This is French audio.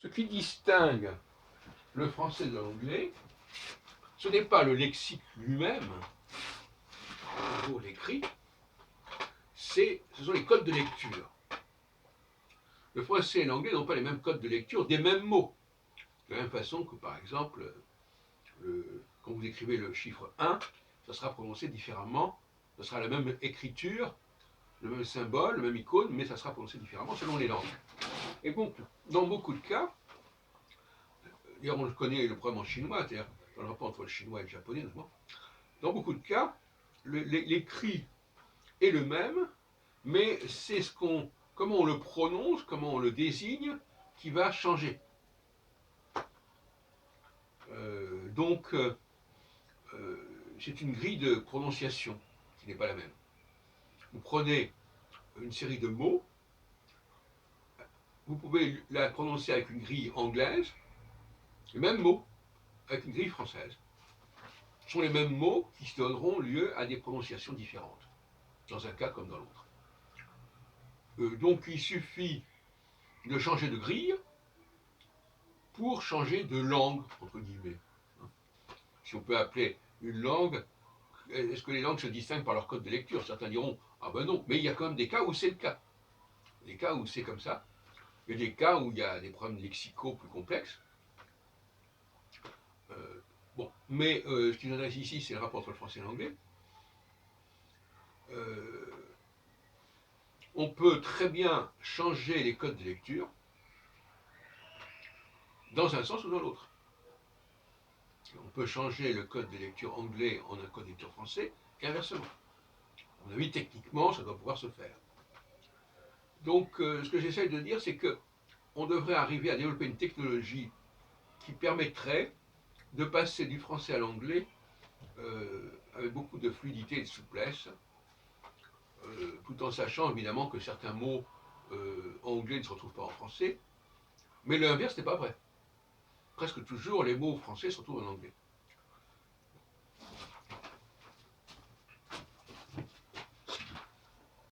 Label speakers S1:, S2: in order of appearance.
S1: Ce qui distingue le français de l'anglais, ce n'est pas le lexique lui-même, ou l'écrit, ce sont les codes de lecture. Le français et l'anglais n'ont pas les mêmes codes de lecture des mêmes mots. De la même façon que, par exemple, quand vous écrivez le chiffre 1, ça sera prononcé différemment, ça sera la même écriture, le même symbole, le même icône, mais ça sera prononcé différemment selon les langues. Et donc, dans beaucoup de cas, d'ailleurs on connaît le problème en chinois, c'est-à-dire dans le rapport entre le chinois et le japonais notamment, dans beaucoup de cas, l'écrit est le même, mais c'est comment on le prononce, comment on le désigne, qui va changer. Donc, c'est une grille de prononciation qui n'est pas la même. Vous prenez une série de mots, vous pouvez la prononcer avec une grille anglaise, le même mot avec une grille française. Ce sont les mêmes mots qui donneront lieu à des prononciations différentes, dans un cas comme dans l'autre. Donc il suffit de changer de grille pour changer de langue, entre guillemets. Si on peut appeler une langue, est-ce que les langues se distinguent par leur code de lecture? Certains diront, ah ben non, mais il y a quand même des cas où c'est le cas. Des cas où c'est comme ça. Il y a des cas où il y a des problèmes lexicaux plus complexes. Mais ce qui nous intéresse ici, c'est le rapport entre le français et l'anglais. On peut très bien changer les codes de lecture dans un sens ou dans l'autre. On peut changer le code de lecture anglais en un code de lecture français et inversement. À mon avis, techniquement, ça doit pouvoir se faire. Donc, ce que j'essaye de dire, c'est qu'on devrait arriver à développer une technologie qui permettrait de passer du français à l'anglais avec beaucoup de fluidité et de souplesse, tout en sachant évidemment que certains mots anglais ne se retrouvent pas en français, mais l'inverse n'est pas vrai. Presque toujours, les mots français se retrouvent en anglais.